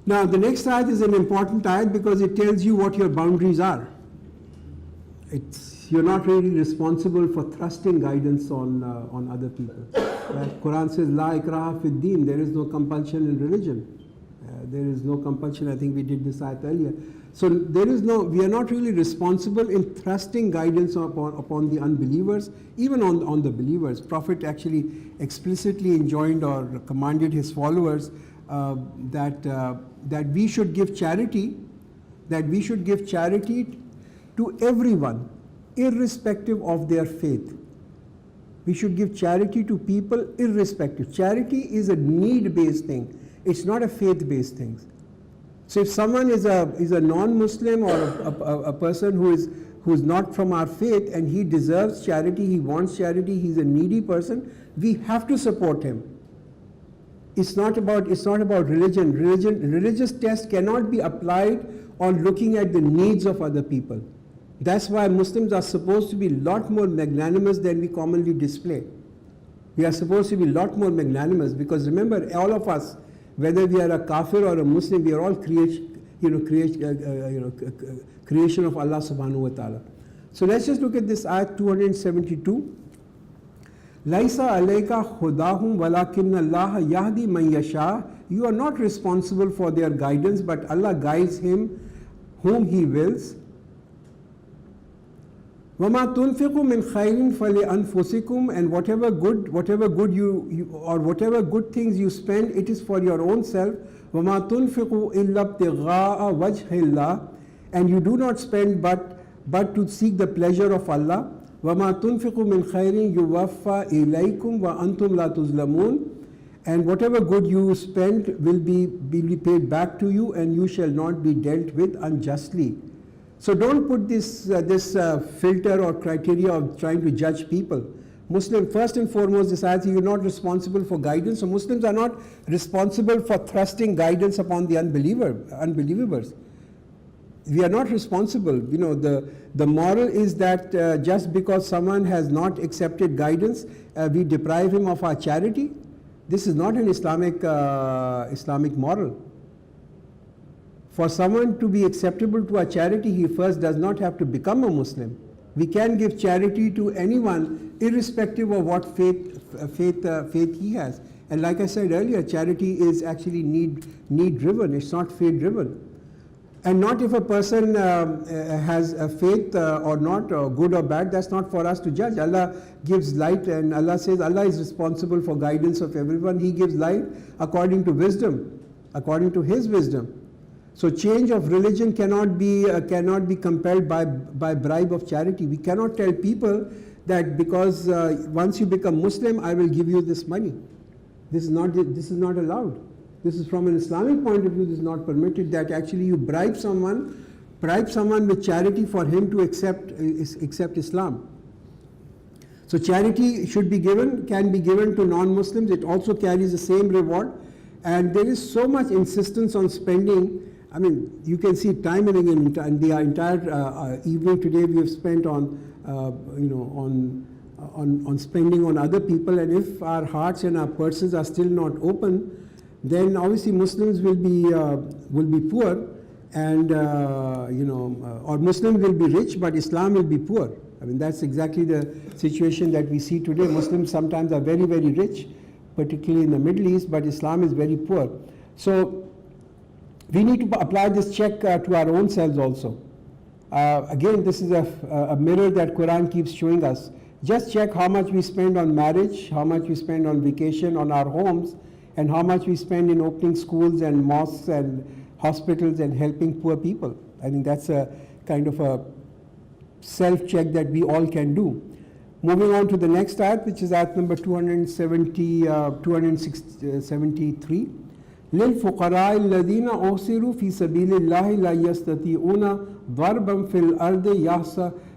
Now the next ayat is an important ayat because it tells you what your boundaries are. You're not really responsible for thrusting guidance on other people. Right? Quran says, La ikraha fid deen, there is no compulsion in religion. There is no compulsion, I think we did this ayat earlier. So we are not really responsible in thrusting guidance upon the unbelievers, even on the believers. Prophet actually explicitly enjoined or commanded his followers that we should give charity, to everyone, irrespective of their faith. We should give charity to people irrespective. Charity is a need-based thing. It's not a faith-based thing. So if someone is a non-Muslim or a person who is not from our faith and he deserves charity, he wants charity, he's a needy person, we have to support him. It's not about religion. Religious test cannot be applied on looking at the needs of other people. That's why Muslims are supposed to be a lot more magnanimous than we commonly display. We are supposed to be a lot more magnanimous because remember, all of us, whether we are a kafir or a Muslim, we are all creation of Allah subhanahu wa ta'ala. So let's just look at this ayat 272. Laisa alayka khudahum walakinna Allah yahdi man yasha. You are not responsible for their guidance, but Allah guides him whom He wills. وَمَا تُنْفِقُوا مِنْ خَيْرٍ فَلِأَنفُسِكُمْ, and whatever good things you spend, it is for your own self. وَمَا تُنْفِقُوا إِلَّا ابْتِغَاءَ وَجْهِ اللَّهِ, and you do not spend but to seek the pleasure of Allah. وَمَا تُنْفِقُوا مِنْ خَيْرٍ يُوَفَّى إِلَيْكُمْ وَأَنْتُمْ لَا تُظْلَمُونَ, and whatever good you spend will be paid back to you, and you shall not be dealt with unjustly. So don't put this filter or criteria of trying to judge people. Muslim, first and foremost, this ayat, you're not responsible for guidance. So Muslims are not responsible for thrusting guidance upon the unbelievers. We are not responsible. The moral is that just because someone has not accepted guidance, we deprive him of our charity. This is not an Islamic moral. For someone to be acceptable to our charity, he first does not have to become a Muslim. We can give charity to anyone, irrespective of what faith he has. And like I said earlier, charity is actually need-driven. It's not faith-driven. And not if a person has a faith or not, or good or bad. That's not for us to judge. Allah gives light, and Allah says Allah is responsible for guidance of everyone. He gives light according to wisdom, according to His wisdom. So change of religion cannot be compelled by bribe of charity. We cannot tell people that because once you become Muslim, I will give you this money. This is not allowed. This is from an Islamic point of view. This is not permitted. That actually you bribe someone with charity for him to accept Islam. So charity can be given to non-Muslims. It also carries the same reward, and there is so much insistence on spending. I mean, you can see time and again, and the entire evening today we have spent on spending on other people. And if our hearts and our purses are still not open, then obviously Muslims will be poor, and or Muslims will be rich, but Islam will be poor. I mean, that's exactly the situation that we see today. Muslims sometimes are very, very rich, particularly in the Middle East, but Islam is very poor. So we need to apply this check to our own selves also. Again, this is a mirror that Quran keeps showing us. Just check how much we spend on marriage, how much we spend on vacation, on our homes, and how much we spend in opening schools and mosques and hospitals and helping poor people. I think that's a kind of a self-check that we all can do. Moving on to the next ayat, which is ayat number 273. للفقراء الذين أحصروا في سبيل الله لا يستطيعون ضربا في الأرض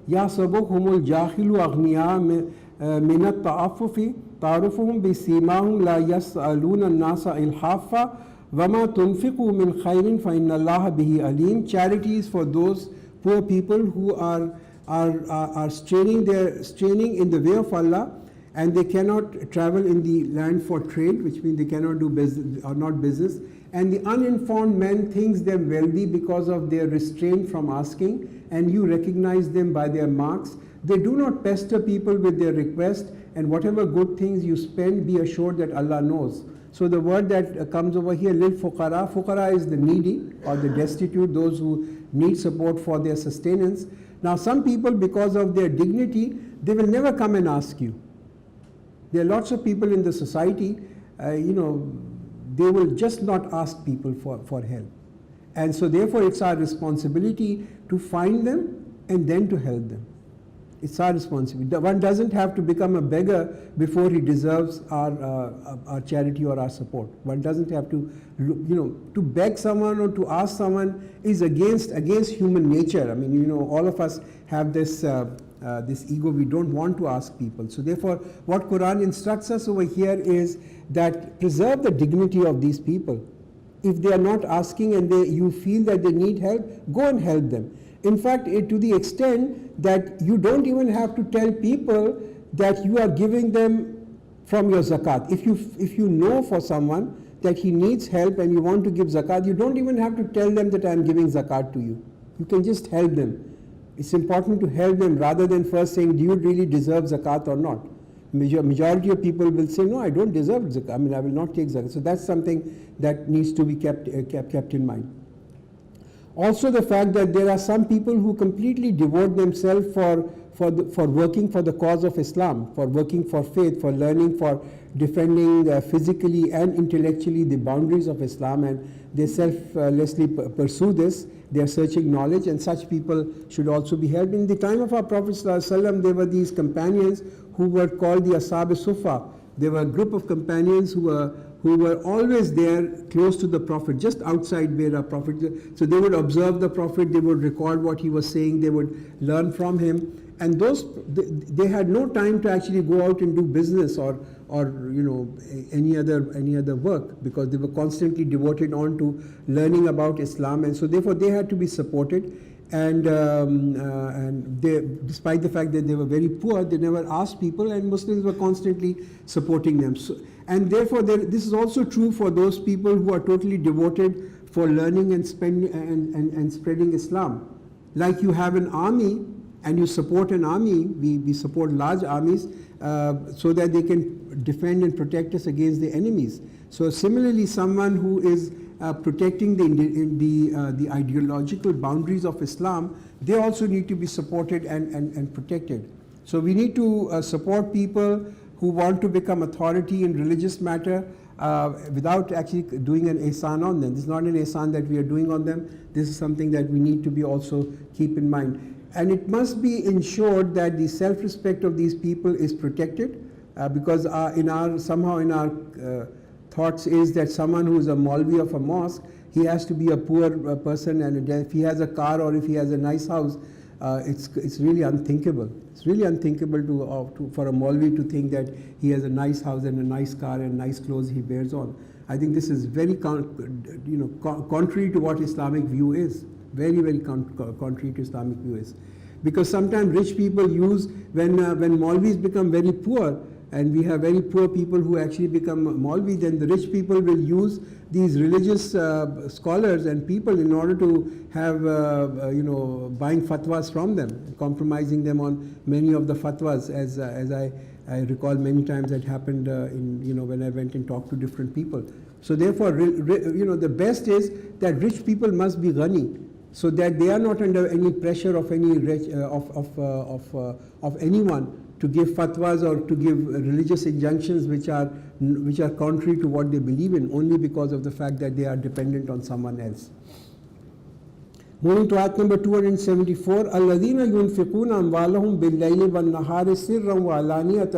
يحسبهم الجاهل أغنياء من التعفف تعرفهم بسيماهم لا يسألون الناس إلحافا وما تنفقوا من خير فإن الله به عليم. Charity is for those poor people who are straining in the way of Allah, and they cannot travel in the land for trade, which means they cannot do business or not business. And the uninformed man thinks them wealthy because of their restraint from asking, and you recognize them by their marks. They do not pester people with their request, and whatever good things you spend, be assured that Allah knows. So the word that comes over here, lil fuqara, fuqara is the needy or the destitute, those who need support for their sustenance. Now some people, because of their dignity, they will never come and ask you. There are lots of people in the society, they will just not ask people for help. And so therefore it's our responsibility to find them and then to help them. It's our responsibility. One doesn't have to become a beggar before he deserves our charity or our support. One doesn't have to, to beg someone or to ask someone is against human nature. I mean, all of us have this ego. We don't want to ask people. So therefore, what Quran instructs us over here is that preserve the dignity of these people. If they are not asking and you feel that they need help, go and help them. In fact, to the extent that you don't even have to tell people that you are giving them from your zakat. If you know for someone that he needs help and you want to give zakat, you don't even have to tell them that I am giving zakat to you. You can just help them. It's important to help them rather than first saying, do you really deserve zakat or not? Majority of people will say, no, I don't deserve zakat. I mean, I will not take zakat. So that's something that needs to be kept in mind. Also the fact that there are some people who completely devote themselves for working for the cause of Islam, for working for faith, for learning, for defending physically and intellectually the boundaries of Islam, and they selflessly pursue this. They are searching knowledge, and such people should also be helped. In the time of our Prophet ﷺ, there were these companions who were called the Ashab Sufa. There were a group of companions who were always there close to the Prophet, just outside where our Prophet. So they would observe the Prophet, they would record what he was saying, they would learn from him. And they had no time to actually go out and do business or any other work, because they were constantly devoted on to learning about Islam, and so therefore they had to be supported. And they, despite the fact that they were very poor, they never asked people, and Muslims were constantly supporting them. So, and therefore this is also true for those people who are totally devoted for learning and spreading Islam. Like you have an army and you support an army, we support large armies so that they can defend and protect us against the enemies. So similarly, someone who is protecting the ideological boundaries of Islam, they also need to be supported and protected. So we need to support people who want to become authority in religious matter without actually doing an ihsan on them. This is not an ihsan that we are doing on them. This is something that we need to be also keep in mind. And it must be ensured that the self-respect of these people is protected, because somehow in our thoughts is that someone who is a Maulvi of a mosque, he has to be a poor person, and if he has a car or if he has a nice house, it's really unthinkable. It's really unthinkable for a Maulvi to think that he has a nice house and a nice car and nice clothes he wears on. I think this is very contrary to what Islamic view is. Very, very contrary to Islamic view is. Because sometimes rich people use, when Maulvis become very poor, and we have very poor people who actually become Maulvi, then the rich people will use these religious scholars and people in order to have, buying fatwas from them, compromising them on many of the fatwas, as I recall many times that happened when I went and talked to different people. So therefore, the best is that rich people must be ghani, so that they are not under any pressure of any of anyone to give fatwas or to give religious injunctions which are contrary to what they believe in, only because of the fact that they are dependent on someone else. Moving to ayat number 274, الَّذِينَ يُنْفِقُونَ أَمْوَالَهُمْ بِاللَّيْلِ وَالنَّهَارِ سِرًّا وَعَلَانِيَةً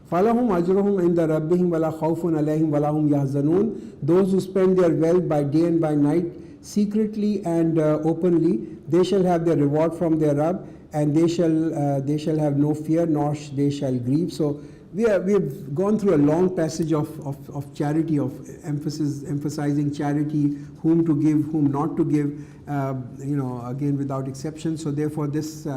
فَلَهُمْ أَجْرُهُمْ عِنْدَ رَبِّهِمْ وَلَا خَوْفٌ عَلَيْهِمْ وَلَا هُمْ يَحْزَنُونَ. Those who spend their wealth by day and by night, secretly and openly, they shall have their reward from their Rabb, and they shall have no fear, nor they shall grieve. So we have gone through a long passage of charity, of emphasizing charity, whom to give, whom not to give, again without exception. So therefore this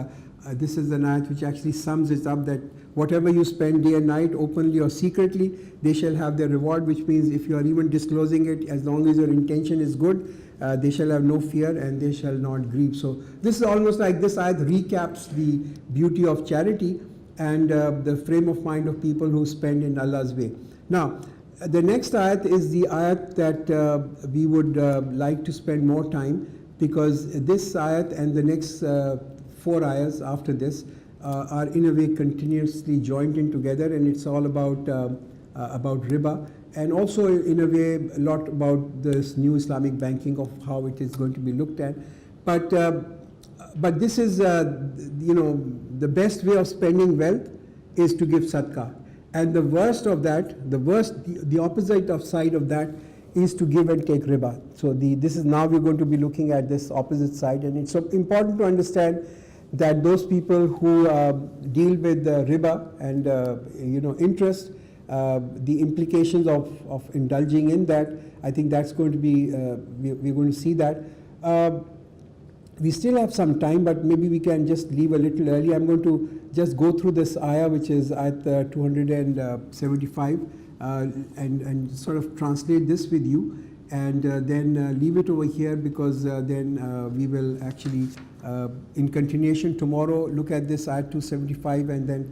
This is an ayat which actually sums it up, that whatever you spend day and night, openly or secretly, they shall have their reward, which means if you are even disclosing it, as long as your intention is good, they shall have no fear and they shall not grieve. So this is almost like this ayat recaps the beauty of charity and the frame of mind of people who spend in Allah's way. Now, the next ayat is the ayat that we would like to spend more time, because this ayat and the next 4 ayahs after this are in a way continuously joined in together, and it's all about riba, and also in a way a lot about this new Islamic banking, of how it is going to be looked at. But this is the best way of spending wealth is to give sadaqah, and the worst of that, the opposite of side of that is to give and take riba. So this is now we're going to be looking at this opposite side, and it's so important to understand that those people who deal with riba and interest, the implications of indulging in that, I think that's going to be we're going to see that. We still have some time, but maybe we can just leave a little early. I'm going to just go through this ayah, which is at 275, and sort of translate this with you, and then leave it over here, because then we will actually, in continuation tomorrow, look at this ayah 275 and then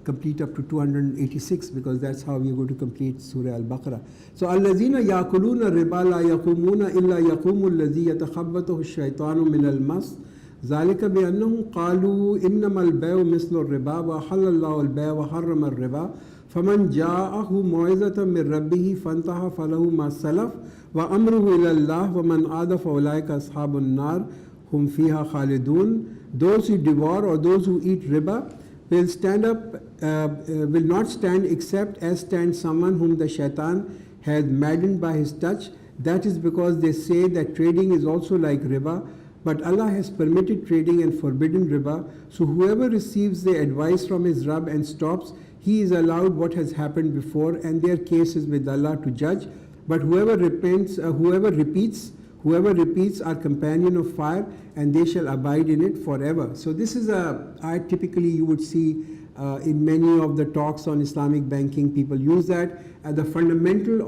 complete up to 286, because that's how we're going to complete Surah Al-Baqarah. So, الَّذِينَ يَأْكُلُونَ الرِّبَا لَا يَقُومُونَ إِلَّا يَقُومُ الَّذِي يَتَخَبَّطُهُ الشَّيْطَانُ مِنَ الْمَسِّ ذَلِكَ بِأَنَّهُمْ قَالُوا إِنَّمَا الْبَيْعُ مِثْلُ الرِّبَا وَأَحَلَّ اللَّهُ الْبَيْعَ وَحَرَّمَ الرِّبَا فَمَنْ جَاءَهُ مَوْعِظَةٌ مِّن رَّبِّهِ فَانْتَهَى فَلَهُ مَا سَلَفَ وَأَمْرُهُ إِلَى اللَّهِ وَمَنْ عَادَ فَأُولَٰئِكَ أَصْحَابُ النَّارِ هُمْ فِيهَا خَالِدُونَ. Those who devour or those who eat riba will stand up, will not stand except as stands someone whom the shaitan has maddened by his touch. That is because they say that trading is also like riba, but Allah has permitted trading and forbidden riba. So whoever receives the advice from his Rabb and stops, he is allowed what has happened before, and their case is with Allah to judge. But whoever repeats are companion of fire, and they shall abide in it forever. So this is a ayat typically you would see in many of the talks on Islamic banking. People use that as the fundamental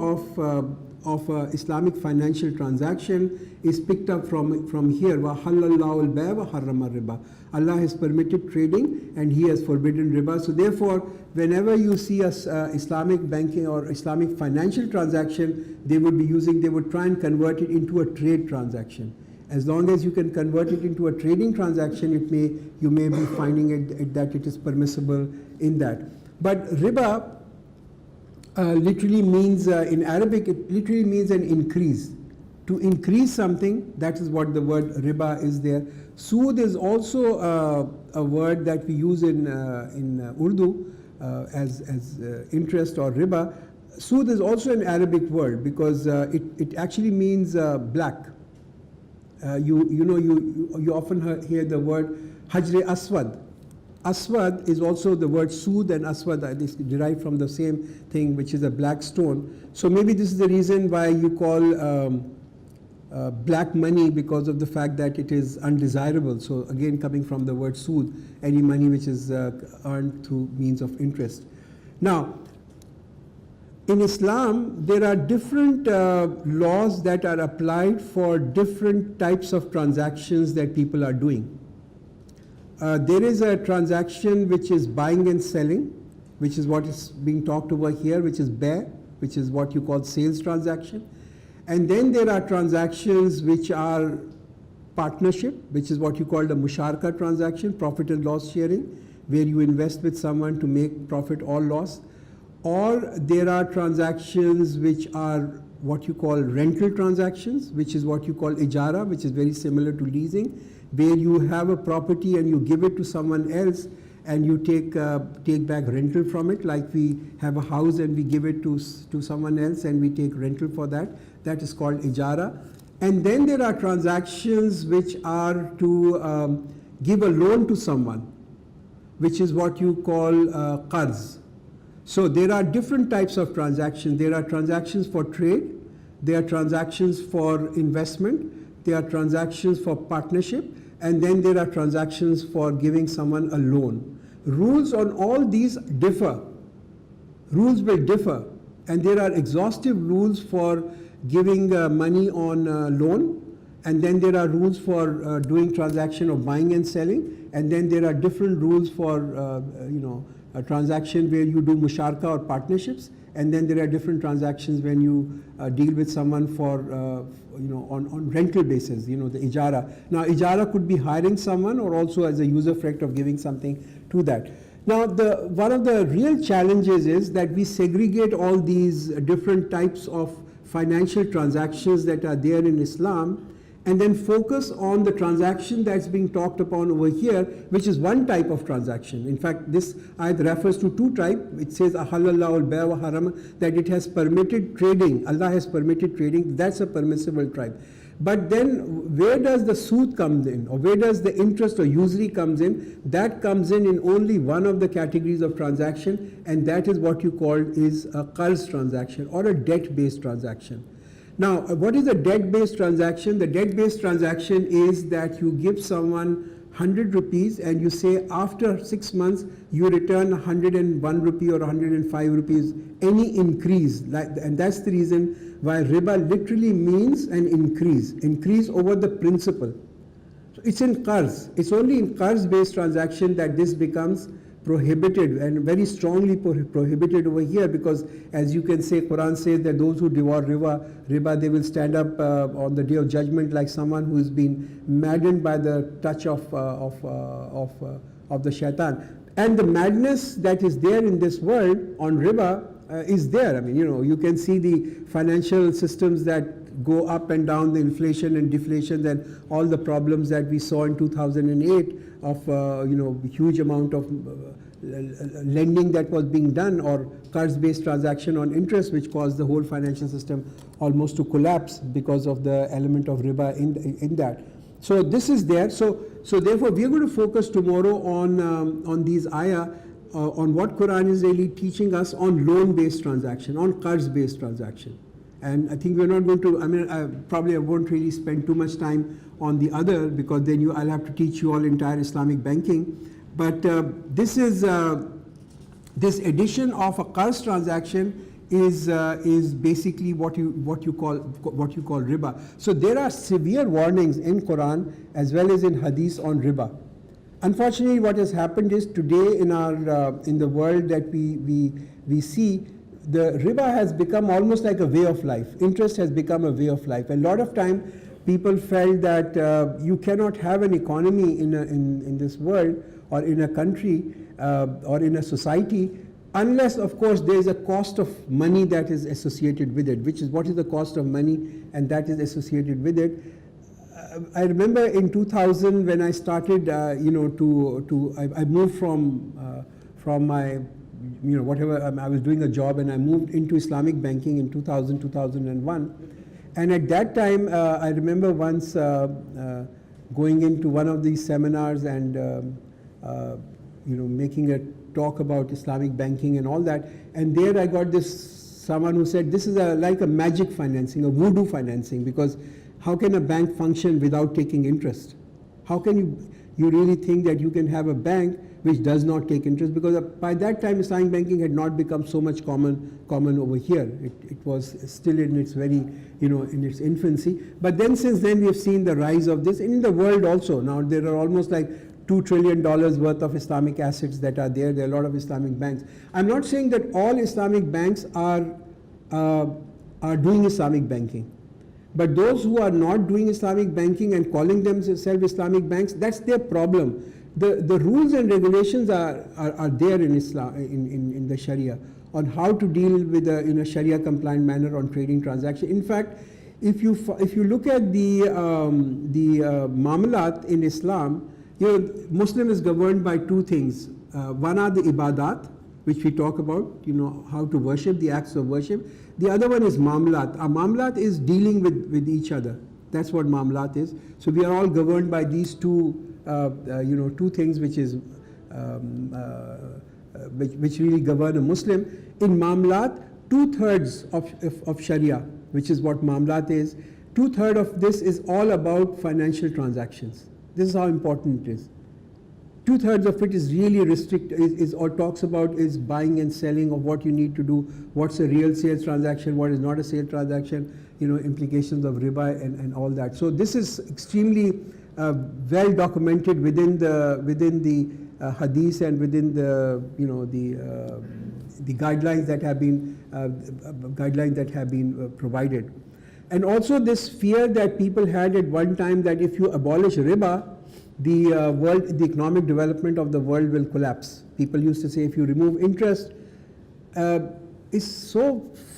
of Islamic financial transaction is picked up from here. وَحَلَّ اللَّهُ الْبَيْعَ وَحَرَّمَ الرِّبَا. Allah has permitted trading and He has forbidden riba. So therefore, whenever you see a Islamic banking or Islamic financial transaction, they would try and convert it into a trade transaction. As long as you can convert it into a trading transaction, you may be finding it that it is permissible in that. But riba literally means, in Arabic, it literally means an increase. To increase something, that is what the word riba is there. Sood is also a word that we use in Urdu as interest or riba. Sood is also an Arabic word, because it actually means black. You often hear the word Hajr Aswad. Aswad is also the word Sood, and Aswad is derived from the same thing, which is a black stone. So maybe this is the reason why you call black money, because of the fact that it is undesirable. So again, coming from the word Sood, any money which is earned through means of interest. Now, in Islam, there are different laws that are applied for different types of transactions that people are doing. There is a transaction which is buying and selling, which is what is being talked over here, which is bay', which is what you call sales transaction. And then there are transactions which are partnership, which is what you call the musharaka transaction, profit and loss sharing, where you invest with someone to make profit or loss. Or there are transactions which are what you call rental transactions, which is what you call ijara, which is very similar to leasing, where you have a property and you give it to someone else and you take back rental from it, like we have a house and we give it to someone else and we take rental for that. That is called ijara. And then there are transactions which are to give a loan to someone, which is what you call qarz. So there are different types of transactions. There are transactions for trade, there are transactions for investment, there are transactions for partnership, and then there are transactions for giving someone a loan. Rules on all these differ. Rules will differ, and there are exhaustive rules for giving money on loan, and then there are rules for doing transaction of buying and selling, and then there are different rules for a transaction where you do musharka or partnerships, and then there are different transactions when you deal with someone for on rental basis, the ijara. Now ijara could be hiring someone or also as a user effect of giving something to that. Now one of the real challenges is that we segregate all these different types of financial transactions that are there in Islam, and then focus on the transaction that's being talked upon over here, which is one type of transaction. In fact, this ayat refers to two types. It says, Ahallallahu al-bay' wa haram, that it has permitted trading. Allah has permitted trading. That's a permissible type. But then where does the sood come in, or where does the interest or usury comes in? That comes in only one of the categories of transaction, and that is what you call is a qarz transaction or a debt-based transaction. Now, what is a debt-based transaction? The debt-based transaction is that you give someone 100 rupees and you say after 6 months you return 101 rupee or 105 rupees, any increase. And that's the reason why riba literally means an increase over the principal. So it's in qarz. It's only in qarz-based transaction that this becomes prohibited, and very strongly prohibited over here, because as you can say, Quran says that those who devour riba, they will stand up on the day of judgment like someone who has been maddened by the touch of the shaitan. And the madness that is there in this world on riba is there. I mean, you can see the financial systems that go up and down, the inflation and deflation, and all the problems that we saw in 2008 of huge amount of lending that was being done, or cards-based transaction on interest, which caused the whole financial system almost to collapse because of the element of riba in that. So this is there. So therefore we are going to focus tomorrow on these ayah, on what Quran is really teaching us on loan-based transaction, on cards-based transaction. And I think we're not going to, I won't really spend too much time on the other, because then I'll have to teach you all entire Islamic banking. But this addition of a qarz transaction is basically what you call riba. So there are severe warnings in Quran as well as in Hadith on riba. Unfortunately, what has happened is today in the world that we see, the riba has become almost like a way of life. Interest has become a way of life. A lot of time people felt that you cannot have an economy in this world or in a country or in a society unless, of course, there is a cost of money that is associated with it, which is what is the cost of money, and that is associated with it. I remember in 2000 when I started, I moved from my whatever, I was doing a job, and I moved into Islamic banking in 2000, 2001. And at that time, I remember once going into one of these seminars and making a talk about Islamic banking and all that. And there I got someone who said, this is like a magic financing, a voodoo financing, because how can a bank function without taking interest? How can you really think that you can have a bank which does not take interest? Because by that time Islamic banking had not become so much common over here. It was still in its very, in its infancy. But then since then we have seen the rise of this, and in the world also. Now there are almost like $2 trillion worth of Islamic assets that are there. There are a lot of Islamic banks. I'm not saying that all Islamic banks are doing Islamic banking. But those who are not doing Islamic banking and calling themselves Islamic banks, that's their problem. The rules and regulations are there in Islam, in the Sharia, on how to deal with in a Sharia compliant manner on trading transactions. In fact, if you look at the Muamalat in Islam, Muslim is governed by two things. One are the ibadat, which we talk about, how to worship, the acts of worship. The other one is Muamalat. A Muamalat is dealing with each other. That's what Muamalat is. So we are all governed by these two two things which really govern a Muslim. In Muamalat, 2/3 of Sharia, which is what Muamalat is, 2/3 of this is all about financial transactions. This is how important it is. 2/3 of it is really restricted, or talks about is buying and selling of what you need to do, what's a real sales transaction, what is not a sale transaction, implications of riba and all that. So this is extremely well documented within the hadith and within the guidelines that have been provided. And also this fear that people had at one time that if you abolish riba, the economic development of the world will collapse. People used to say if you remove interest, is so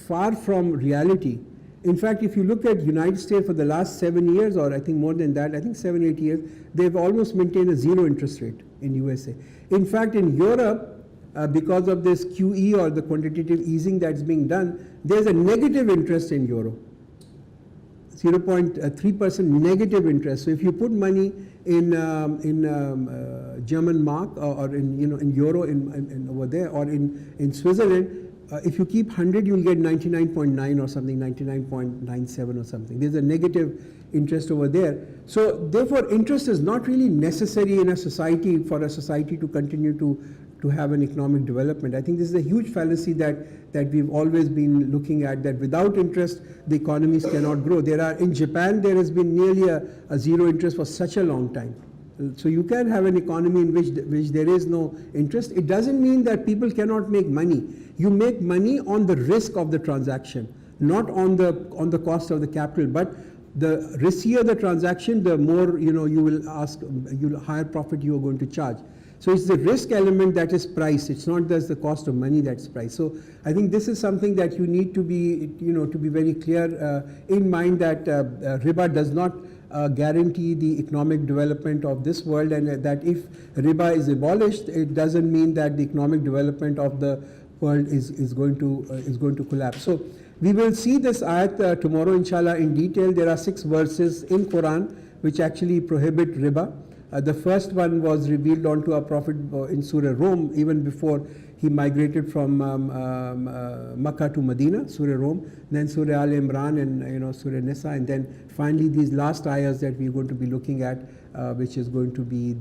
far from reality. In fact, if you look at United States for the last 7 years, or I think more than that, I think 7-8 years, they've almost maintained a zero interest rate in USA. In fact, in Europe, because of this QE or the quantitative easing that's being done, there's a negative interest in euro. 0.3% negative interest. So if you put money in German mark or in euro in over there, or in Switzerland, if you keep 100, you'll get 99.9 or something, 99.97 or something. There's a negative interest over there. So therefore, interest is not really necessary in a society for a society to continue to have an economic development. I think this is a huge fallacy that we've always been looking at, that without interest the economies cannot grow. In Japan there has been nearly a zero interest for such a long time. So you can have an economy in which there is no interest. It doesn't mean that people cannot make money. You make money on the risk of the transaction, not on the cost of the capital. But the riskier the transaction, the more higher profit you are going to charge. So it's the risk element that is priced. It's not just the cost of money that's priced. So I think this is something that you need to be very clear in mind, that riba does not guarantee the economic development of this world, and that if riba is abolished, it doesn't mean that the economic development of the world is going to collapse. So we will see this ayat tomorrow, inshallah, in detail. There are 6 verses in Quran which actually prohibit riba. The first one was revealed onto our Prophet in Surah Rum, even before he migrated from Makkah to Medina, Surah Rum, then Surah Al Imran and Surah Nisa, and then finally these last ayahs that we're going to be looking at, which is going to be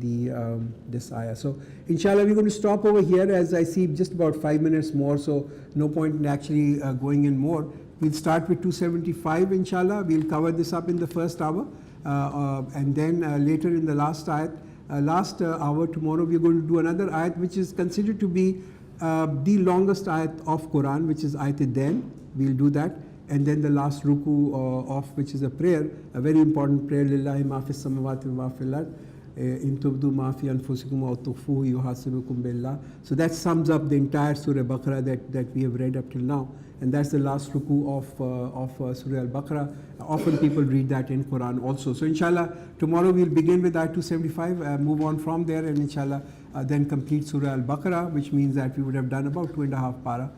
this ayah. So inshallah we're going to stop over here, as I see just about 5 minutes more, so no point in actually going in more. We'll start with 275 inshallah. We'll cover this up in the first hour. And then later in the last ayat, last hour tomorrow, we're going to do another ayat which is considered to be the longest ayat of Quran, which is ayat ad-dain. We'll do that. And then the last ruku of which is a prayer, a very important prayer, lillahi ma fis samawati wa ma fil ard, in tubdu ma fi anfusikum aw tukhfuhu yuhasibukum billah. So that sums up the entire Surah Baqarah that we have read up till now. And that's the last ruku of Surah Al-Baqarah. Often people read that in Quran also. So inshallah, tomorrow we'll begin with ayat 275, move on from there, and inshallah then complete Surah Al-Baqarah, which means that we would have done about 2.5 para.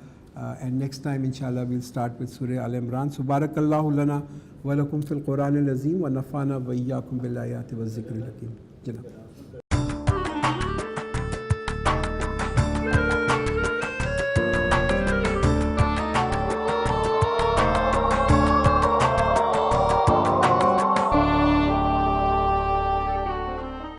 And next time inshallah we'll start with Surah Al-Imran. So barakallahu lana wa lakum fil Quran al-azim wa nafana wa iyyakum bil ayati wa zikril hakim. Janab.